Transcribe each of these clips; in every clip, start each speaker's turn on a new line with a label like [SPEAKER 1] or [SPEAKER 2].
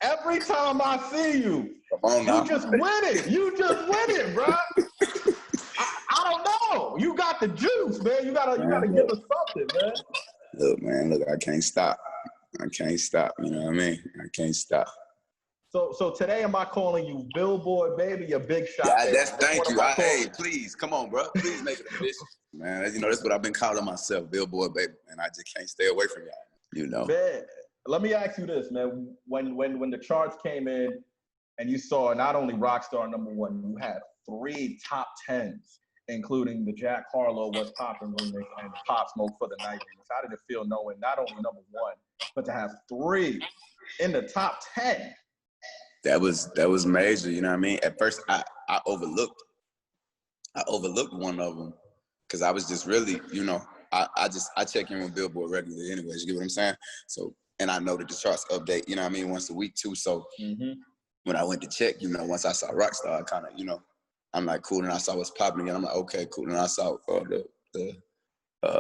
[SPEAKER 1] Every time I see you,
[SPEAKER 2] come on now.
[SPEAKER 1] You just win it. You just win it, bro. I don't know. You got the juice, man. You gotta give us something, man.
[SPEAKER 2] Look, man, look, I can't stop. I can't stop. You know what I mean? I can't stop.
[SPEAKER 1] So today, am I calling you Billboard Baby or Big Shot
[SPEAKER 2] Yeah,
[SPEAKER 1] Baby?
[SPEAKER 2] thank you. Hey, please, come on, bro. Please make it official. Man, you know, that's what I've been calling myself, Billboard Baby. And I just can't stay away from y'all, you know.
[SPEAKER 1] Man, let me ask you this, man. When the charts came in and you saw not only Rockstar #1, you had 3 top 10s, including the Jack Harlow What's Poppin' remix and the Pop Smoke for the Night remix. How did it feel knowing not only #1, but to have 3 in the top 10?
[SPEAKER 2] That was major, you know what I mean? At first, I overlooked one of them because I was just really, you know, I check in with Billboard regularly anyways, you get what I'm saying? So, and I know that the charts update, you know what I mean, once a week too. So when I went to check, you know, once I saw Rockstar, I kind of, you know, I'm like, cool. And I saw What's Poppin' again. I'm like, okay, cool. And I saw the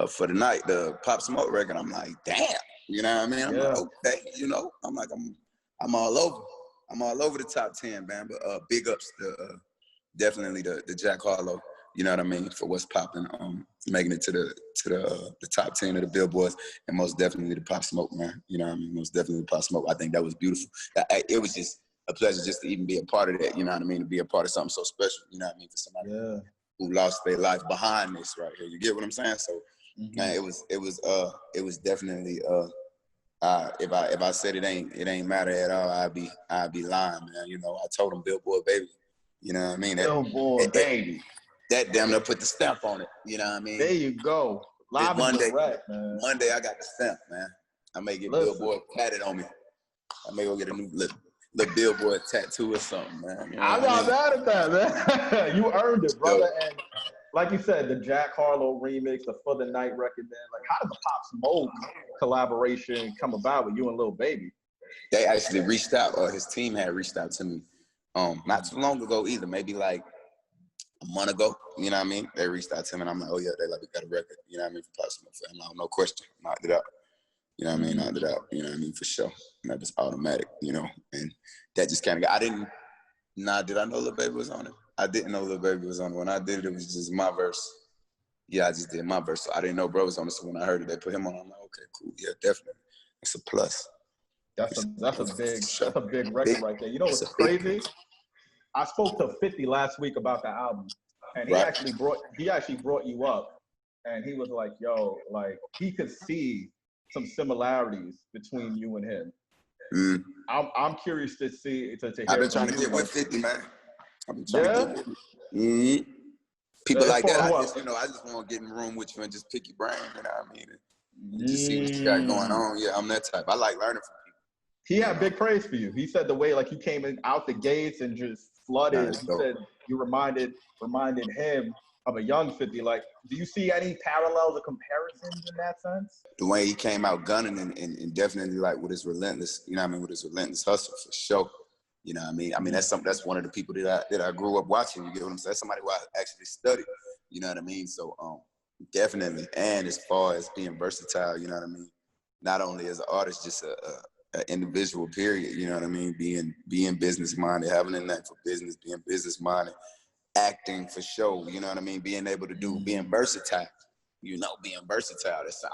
[SPEAKER 2] For the Night, the Pop Smoke record. I'm like, damn, you know what I mean? I'm like, okay, you know, I'm like, I'm all over. I'm all over the top 10, man. But big ups to definitely the Jack Harlow, you know what I mean, for What's Poppin', making it to the top 10 of the Billboards, and most definitely the Pop Smoke, man. You know what I mean? Most definitely the Pop Smoke. I think that was beautiful. It was just a pleasure just to even be a part of that, you know what I mean? To be a part of something so special, you know what I mean? For somebody who lost their life behind this right here. You get what I'm saying? So, man, it was definitely if I said it ain't matter at all, I'd be lying, man. You know, I told him Billboard Baby. You know what I mean?
[SPEAKER 1] Billboard Baby.
[SPEAKER 2] That damn near put the stamp on it. You know what I mean?
[SPEAKER 1] There you go. Live and direct, man.
[SPEAKER 2] One day I got the stamp, man. I may get Billboard tatted on me. I may go get a new little Billboard tattoo or something, man. You know
[SPEAKER 1] I'm not mad at that, man. You earned it, brother. And like you said, the Jack Harlow remix, the For the Night record, man. Like, how did the Pop Smoke collaboration come about with you and Lil Baby?
[SPEAKER 2] They actually reached out, or his team had reached out to me not too long ago either, maybe like a month ago, you know what I mean? They reached out to me and I'm like, oh yeah, they like, we got a record, you know what I mean, for Pop Smoke. I'm like, no question, knocked it out. You know what I mean? Knocked it out, you know what I mean, for sure. And that was automatic, you know, and that just kind of, did I know Lil Baby was on it? I didn't know Lil Baby was on it. When I did it, it was just my verse. Yeah, I just did my verse. So I didn't know bro was on it. So when I heard it, they put him on. I'm like, okay, cool. Yeah, definitely. It's a plus. That's
[SPEAKER 1] a big record right there. You know what's crazy? I spoke to 50 last week about the album, and he actually brought you up, and he was like, yo, like he could see some similarities between you and him. I'm curious to see to hear.
[SPEAKER 2] I've been trying to get with 50, man. I've been trying to get with people like that. I just want to get in the room with you and just pick your brain. You know what I mean? And just see what you got going on. Yeah, I'm that type. I like learning from people.
[SPEAKER 1] He had big praise for you. He said the way like you came in out the gates and just flooded. He said you reminded him of a young 50. Like, do you see any parallels or comparisons in that sense?
[SPEAKER 2] The way he came out gunning and definitely like with his relentless, you know what I mean, with his relentless hustle for sure. You know what I mean? I mean, that's one of the people that I grew up watching. You get what I'm saying? That's somebody who I actually studied. You know what I mean? So definitely. And as far as being versatile, you know what I mean? Not only as an artist, just an individual, period. You know what I mean? Being business minded, having a knack for business, being business minded, acting for show. You know what I mean? Being able to do, being versatile. You know, being versatile. That's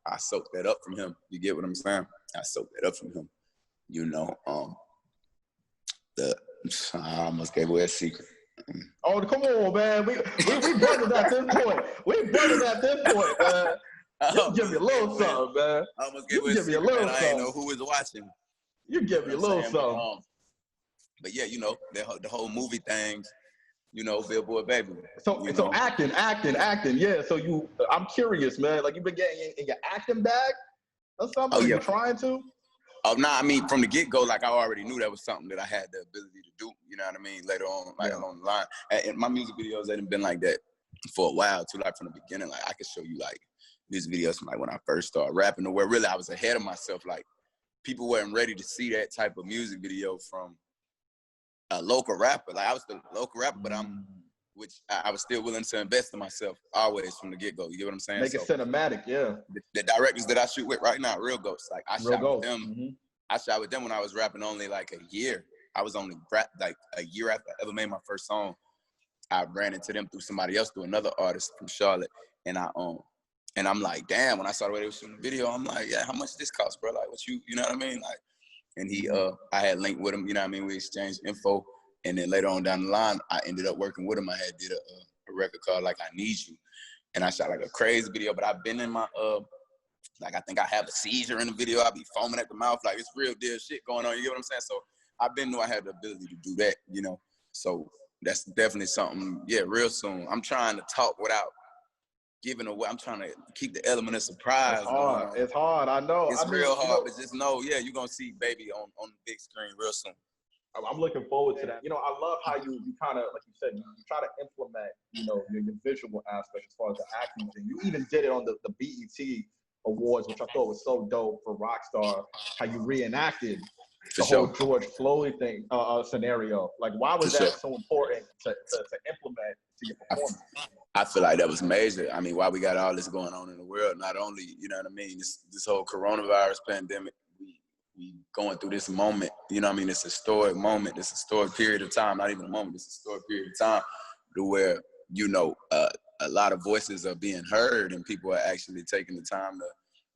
[SPEAKER 2] I soaked that up from him. You get what I'm saying? I soaked that up from him. You know, I almost gave away a secret.
[SPEAKER 1] Oh, come on, man. We brothers at this point. We brothers at this point, man. You give me a little something, man.
[SPEAKER 2] I almost gave away a secret, man. I didn't know who was watching.
[SPEAKER 1] You give me a little something.
[SPEAKER 2] But yeah, you know, the whole movie thing, you know, Billboard Baby.
[SPEAKER 1] So acting. Yeah. So I'm curious, man. Like, you've been getting in your acting bag or something?
[SPEAKER 2] Oh, yeah.
[SPEAKER 1] You're trying to?
[SPEAKER 2] Oh, no, I mean, from the get-go, like, I already knew that was something that I had the ability to do, you know what I mean, later on, like, along the line. And my music videos, they done been like that for a while, too, like, from the beginning. Like, I could show you, like, music videos from, like, when I first started rapping, to where really I was ahead of myself. Like, people weren't ready to see that type of music video from a local rapper. Like, I was still a local rapper, but I was still willing to invest in myself always from the get-go. You get what I'm saying?
[SPEAKER 1] Make it cinematic, yeah.
[SPEAKER 2] The directors that I shoot with right now, Real Ghosts, like I shot with them I shot with them when I was rapping only like a year. I was only like a year after I ever made my first song. I ran into them through somebody else, through another artist from Charlotte, and I'm like, damn. When I saw the way they were shooting the video, I'm like, yeah, how much this cost, bro? Like, what you know what I mean? Like, and I had linked with him, you know what I mean? We exchanged info, and then later on down the line, I ended up working with him. I had did a record called Like I Need You, and I shot like a crazy video. But I've been in my like I think I have a seizure in the video. I be foaming at the mouth, like it's real deal shit going on. You get what I'm saying? So I've been knew I had the ability to do that, you know. So that's definitely something, yeah, real soon. I'm trying to talk without giving away. I'm trying to keep the element of surprise going on.
[SPEAKER 1] It's hard, I know.
[SPEAKER 2] It's real hard, but just know, yeah, you're going to see Baby on the big screen real soon.
[SPEAKER 1] I'm looking forward to that. You know, I love how you kind of, like you said, you try to implement, you know, your visual aspect as far as the acting thing. You even did it on the BET Awards, which I thought was so dope for Rockstar, how you reenacted the whole George Floyd thing scenario. Like, why was that so important to implement to your performance?
[SPEAKER 2] I feel like that was major. I mean, while we got all this going on in the world, not only, you know what I mean, this whole coronavirus pandemic, we going through this moment, you know what I mean, this historic moment, this historic period of time, not even a moment, this historic period of time to where, you know, a lot of voices are being heard and people are actually taking the time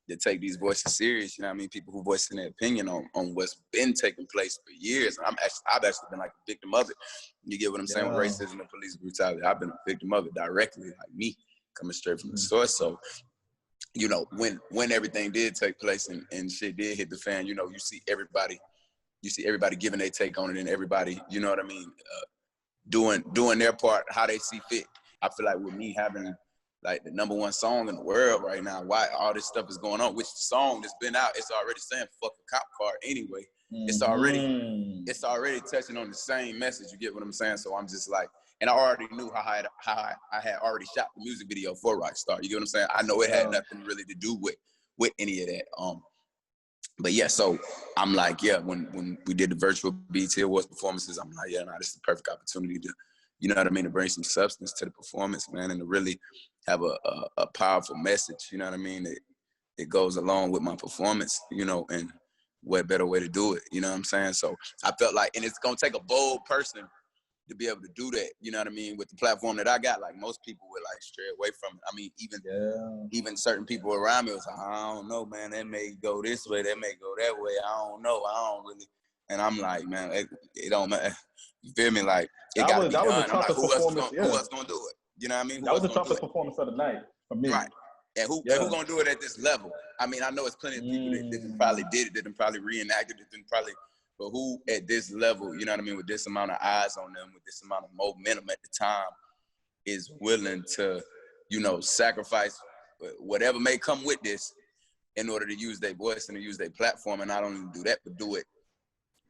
[SPEAKER 2] to take these voices serious, you know what I mean? People who voicing their opinion on what's been taking place for years. And I've actually been like a victim of it. You get what I'm saying? With racism and police brutality, I've been a victim of it directly, like me, coming straight from the source. So, you know, when everything did take place and shit did hit the fan, you know, you see everybody giving their take on it and everybody, you know what I mean, doing their part, how they see fit. I feel like with me having like the #1 song in the world right now, why all this stuff is going on, which the song that's been out, it's already saying fuck a cop car anyway. It's already touching on the same message, you get what I'm saying? So I'm just like, and I already knew how I had already shot the music video for Rockstar, you get what I'm saying? I know it had nothing really to do with any of that. But yeah, so I'm like, yeah, when we did the virtual BET Awards performances, I'm like, yeah, nah, this is the perfect opportunity to, you know what I mean, to bring some substance to the performance, man, and to really have a powerful message, you know what I mean, that goes along with my performance, you know, and what better way to do it, you know what I'm saying? So I felt like, and it's gonna take a bold person to be able to do that, you know what I mean, with the platform that I got. Like most people would like stray away from it. I mean, even certain people around me was like, I don't know, man, that may go this way, that may go that way, I don't know, I don't really, and I'm like, man, it don't matter, you feel me? Like, it gotta be done. I'm like, who else gonna do it? You know what I mean?
[SPEAKER 1] That was the toughest performance of the night for me.
[SPEAKER 2] Right. And who gonna do it at this level? I mean, I know it's plenty of people that probably did it, that probably reenacted it, but who at this level, you know what I mean, with this amount of eyes on them, with this amount of momentum at the time, is willing to, you know, sacrifice whatever may come with this in order to use their voice and to use their platform, and not only do that, but do it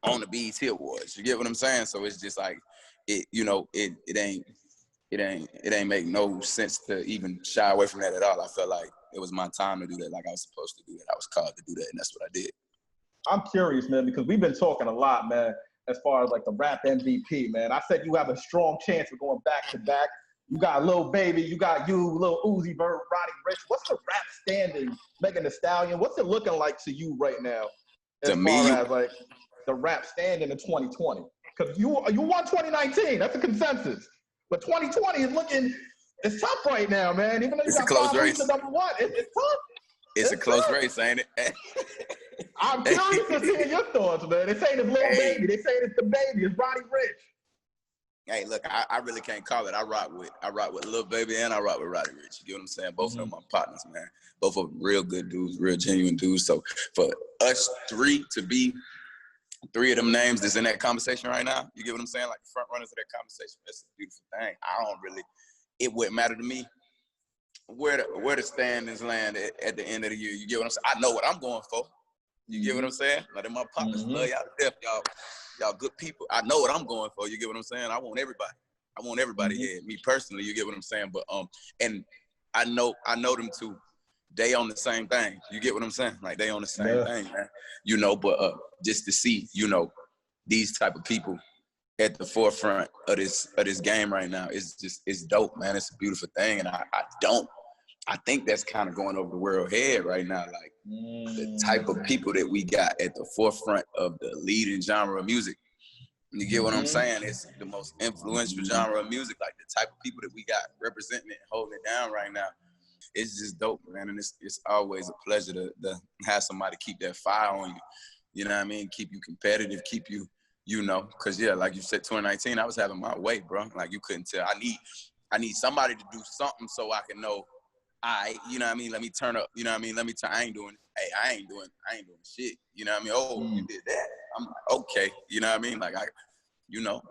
[SPEAKER 2] on the BET Awards. You get what I'm saying? So it's just like, it ain't make no sense to even shy away from that at all. I felt like it was my time to do that, like I was supposed to do that. I was called to do that, and that's what I did.
[SPEAKER 1] I'm curious, man, because we've been talking a lot, man, as far as like the rap MVP, man. I said you have a strong chance of going back to back. You got Lil Baby, you got Lil Uzi Vert, Roddy Ricch. What's the rap standing, Megan Thee Stallion? What's it looking like to you right now, as far as like the rap standing in 2020? Because you won 2019, that's a consensus. But 2020 is looking, it's tough right now, man. Even though you got 5 weeks to #1, it's tough.
[SPEAKER 2] It's a close race, ain't it?
[SPEAKER 1] I'm curious to hear your thoughts, man. They saying it's Lil Baby. They saying it's DaBaby. It's Roddy Ricch.
[SPEAKER 2] Hey, look, I really can't call it. I rock with Lil Baby and I rock with Roddy Ricch. You get what I'm saying? Both of them are partners, man. Both of them real good dudes, real genuine dudes. So for us three to be 3 of them names that's in that conversation right now, you get what I'm saying? Like the front runners of that conversation, that's a beautiful thing. It wouldn't matter to me where the standings land at the end of the year. You get what I'm saying? I know what I'm going for. You get what I'm saying? Like, my partners love y'all to death. Y'all good people. I know what I'm going for. You get what I'm saying? I want everybody here. Me personally, you get what I'm saying? But and I know them too. They on the same thing. You get what I'm saying? Like, they on the same thing, man. You know, but just to see, you know, these type of people at the forefront of this game right now, it's dope, man. It's a beautiful thing. And I think that's kind of going over the world head right now. Like the type of people that we got at the forefront of the leading genre of music. You get what I'm saying? It's the most influential genre of music. Like the type of people that we got representing it, holding it down right now. It's just dope, man. And it's always a pleasure to have somebody keep that fire on you. You know what I mean? Keep you competitive, keep you, you know, because yeah, like you said, 2019, I was having my way, bro. Like you couldn't tell. I need somebody to do something so I can know, you know what I mean? Let me turn up, you know what I mean? I ain't doing shit. You know what I mean? Oh, you did that. I'm like, okay. You know what I mean? Like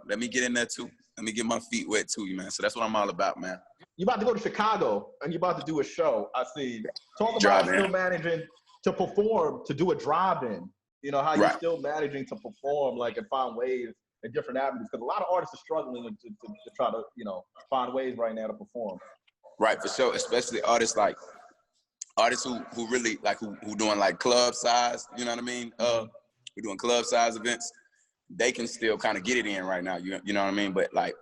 [SPEAKER 2] let me get in there too. Let me get my feet wet too, man. So that's what I'm all about, man.
[SPEAKER 1] You about to go to Chicago and you're about to do a show. I see. Talk about still managing to perform, to do a drive-in. You know, how you're still managing to perform, like, and find ways and different avenues. Because a lot of artists are struggling to try to, you know, find ways right now to perform.
[SPEAKER 2] Right, for sure. Especially artists who really, like, who doing, like, club size, you know what I mean? We're doing club size events. They can still kind of get it in right now, you know what I mean? But, like,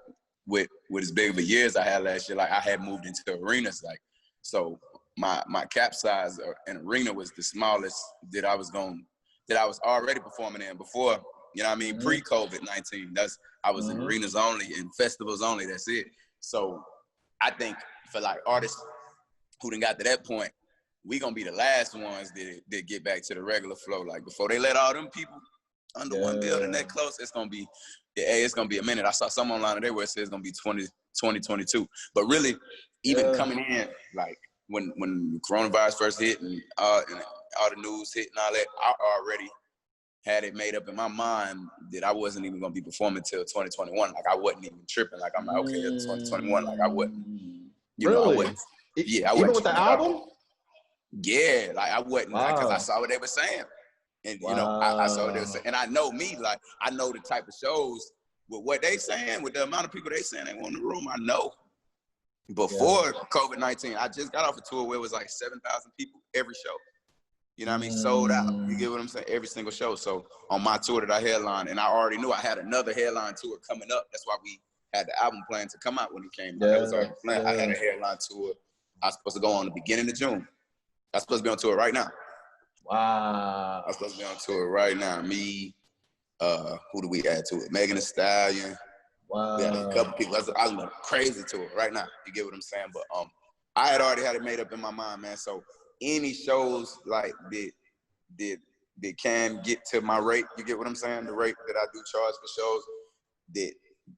[SPEAKER 2] with as big of a year as I had last year, like, I had moved into arenas, like, so my cap size in arena was the smallest that I was already performing in before, you know what I mean, pre-COVID-19. I was in arenas only, in festivals only, that's it. So I think for like artists who done got to that point, we gonna be the last ones that get back to the regular flow. Like before they let all them people under one building that close, it's gonna be a minute. I saw some online today where it says it's gonna be 2022. But really, even coming in, like when coronavirus first hit and all the news hit and all that, I already had it made up in my mind that I wasn't even gonna be performing till 2021. Like I wasn't even tripping. Like I'm like, okay, it's 2021. Like I wasn't, I wasn't. Yeah, I wasn't.
[SPEAKER 1] Even with the album?
[SPEAKER 2] Yeah, like I wasn't, because I saw what they were saying. And you know, I saw what they were saying. And I know me, like I know the type of shows with what they saying, with the amount of people they saying they want in the room. I know. Before COVID-19, I just got off a tour where it was like 7,000 people every show. You know what I mean? Sold out. You get what I'm saying? Every single show. So on my tour that I headlined, and I already knew I had another headline tour coming up. That's why we had the album plan to come out when it came out. That was already planned. I had a headline tour. I was supposed to go on the beginning of June. I was supposed to be on tour right now.
[SPEAKER 1] Wow.
[SPEAKER 2] I was supposed to be on tour right now. Me, who do we add to it? Megan Thee Stallion.
[SPEAKER 1] Wow.
[SPEAKER 2] We had a couple people. I was on a crazy tour right now. You get what I'm saying? But I had already had it made up in my mind, man. So any shows like that can get to my rate, you get what I'm saying? The rate that I do charge for shows that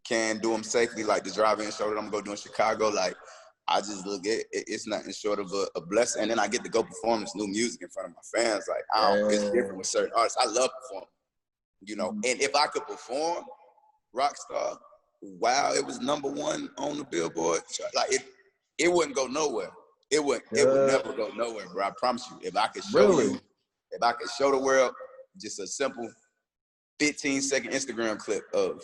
[SPEAKER 2] can do them safely, like the drive-in show that I'm gonna go do in Chicago. Like I just look at it's nothing short of a blessing. And then I get to go perform this new music in front of my fans. Like it's different with certain artists. I love performing, you know. And if I could perform Rockstar, wow, it was #1 on the Billboard chart. Like it wouldn't go nowhere. It would never go nowhere, bro. I promise you. If I could show you, if I could show the world just a simple 15-second Instagram clip of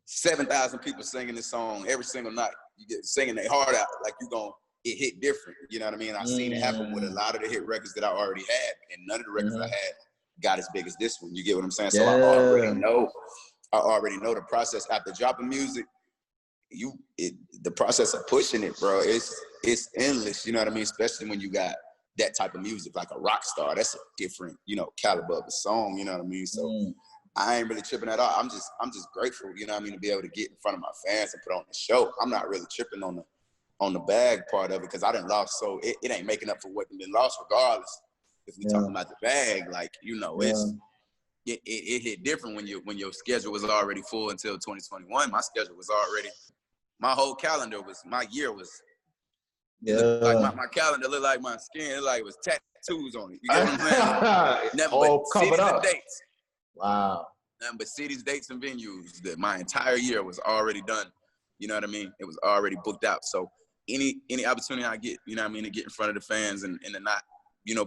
[SPEAKER 2] 7,000 people singing this song every single night, you get singing their heart out, like it hit different. You know what I mean? I seen it happen with a lot of the hit records that I already had, and none of the records I had got as big as this one. You get what I'm saying? So I already know the process after dropping music. The process of pushing it, bro, it's endless. You know what I mean? Especially when you got that type of music, like a rock star. That's a different, caliber of a song. You know what I mean? So I ain't really tripping at all. I'm just grateful. You know what I mean? To be able to get in front of my fans and put on the show. I'm not really tripping on the bag part of it, because I done lost. So it ain't making up for what been lost, regardless. If we talking about the bag, like it hit different when your schedule was already full until 2021. My schedule was already. My whole calendar my year was, like my calendar looked like my skin, it looked like it was tattoos on it. You get what I'm saying? Nothing but cities and dates.
[SPEAKER 1] Wow.
[SPEAKER 2] Nothing but cities, dates, and venues. That my entire year was already done. You know what I mean? It was already booked out. So any opportunity I get, you know what I mean, to get in front of the fans and to not,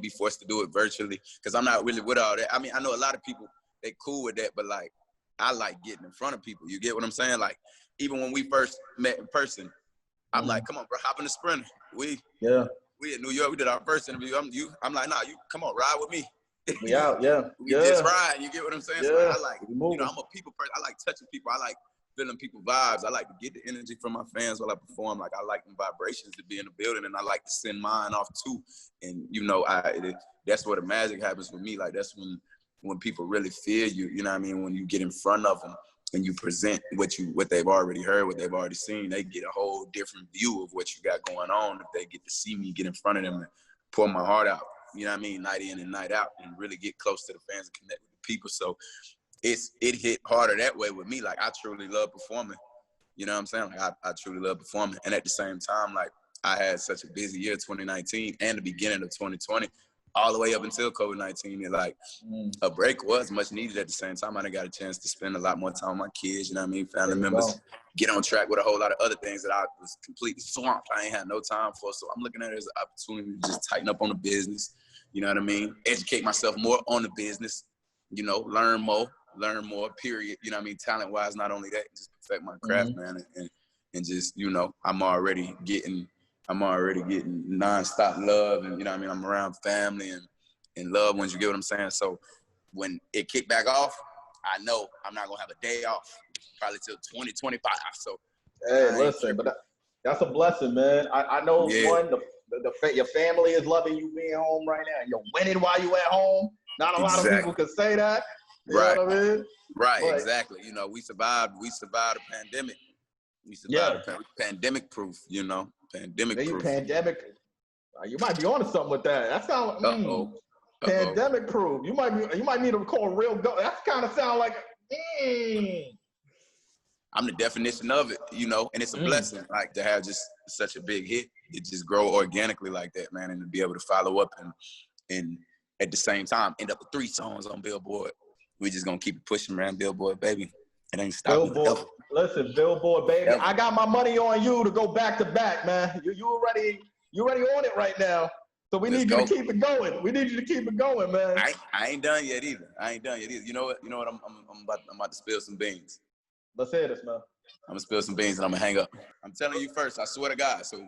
[SPEAKER 2] be forced to do it virtually, because I'm not really with all that. I mean, I know a lot of people, they cool with that, but like, I like getting in front of people. You get what I'm saying? Like, even when we first met in person, I'm like, come on, bro, hop in the Sprinter. We in New York, we did our first interview. I'm like, nah, you come on, ride with me.
[SPEAKER 1] We out,
[SPEAKER 2] we just ride. You get what I'm saying? So I like, I'm a people person. I like touching people. I like feeling people vibes. I like to get the energy from my fans while I perform. Like I like the vibrations to be in the building, and I like to send mine off too. And you know, that's where the magic happens for me. Like that's when people really feel you. You know what I mean? When you get in front of them and you present what they've already heard, what they've already seen, they get a whole different view of what you got going on. If they get to see me get in front of them and pour my heart out, you know what I mean, night in and night out, and really get close to the fans and connect with the people. So it hit harder that way with me. Like I truly love performing. You know what I'm saying? Like I truly love performing. And at the same time, like I had such a busy year, 2019, and the beginning of 2020, all the way up until COVID-19. And like a break was much needed at the same time. I done got a chance to spend a lot more time with my kids, you know what I mean? Family members, get on track with a whole lot of other things that I was completely swamped. I ain't had no time for. So I'm looking at it as an opportunity to just tighten up on the business. You know what I mean? Educate myself more on the business, you know, learn more, period. You know what I mean? Talent-wise, not only that, just perfect my craft, man. And just, you know, I'm already getting nonstop love, and you know what I mean, I'm around family and loved ones, you get what I'm saying? So when it kicked back off, I know I'm not gonna have a day off probably till 2025. So
[SPEAKER 1] hey, listen, but that's a blessing, man. I know your family is loving you being home right now. You're winning while you at home. Not a lot of people can say that. You know what I mean?
[SPEAKER 2] Right, but, exactly. You know, we survived a pandemic. We survived pandemic proof, you know. Pandemic proof.
[SPEAKER 1] Pandemic. You might be onto something with that. That sounds pandemic proof. You might need to call real go. That kind of sound like
[SPEAKER 2] I'm the definition of it, you know, and it's a blessing, like to have just such a big hit. It just grow organically like that, man, and to be able to follow up and at the same time end up with 3 songs on Billboard. We just gonna keep it pushing, man. Billboard, baby. It ain't stopping.
[SPEAKER 1] Billboard. Listen, Billboard, baby. I got my money on you to go back to back, man. You already on it right now. So we need you to keep it going. We need you to keep it going, man.
[SPEAKER 2] I ain't done yet either. You know what? I'm about to spill some beans.
[SPEAKER 1] Let's hear this, man.
[SPEAKER 2] I'm gonna spill some beans and I'm gonna hang up. I'm telling you first. I swear to God. So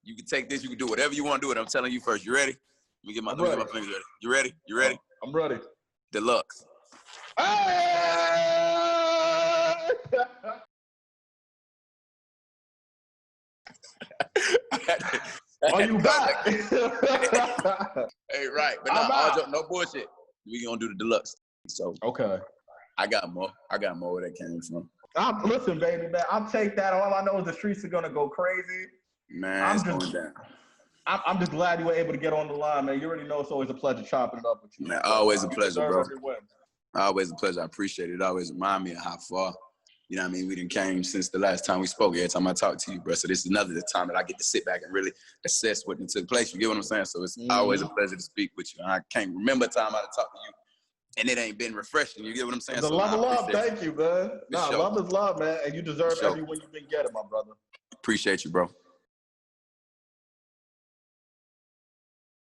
[SPEAKER 2] you can take this. You can do whatever you want to do it. I'm telling you first. You ready? Let me get my fingers ready. You ready? You ready?
[SPEAKER 1] I'm ready.
[SPEAKER 2] Deluxe.
[SPEAKER 1] Hey! Are you back?
[SPEAKER 2] Hey, right. But no bullshit. We gonna do the deluxe. So
[SPEAKER 1] okay.
[SPEAKER 2] I got more where that came from.
[SPEAKER 1] Listen, baby, man. I'll take that. All I know is the streets are gonna go crazy.
[SPEAKER 2] Man, it's going down.
[SPEAKER 1] I'm just glad you were able to get on the line, man. You already know it's always a pleasure chopping it up with you.
[SPEAKER 2] Man, always a pleasure, bro. Always a pleasure. I appreciate it. It always remind me of how far, you know what I mean, we done came since the last time we spoke. Every time I talk to you, bro. So this is another time that I get to sit back and really assess what took place. You get what I'm saying? So it's always a pleasure to speak with you. I can't remember a time I talked to you and it ain't been refreshing. You get what I'm saying?
[SPEAKER 1] The love of love. Thank you, man.
[SPEAKER 2] Love
[SPEAKER 1] is love, man. And you deserve everyone you've been getting, my brother.
[SPEAKER 2] Appreciate you, bro.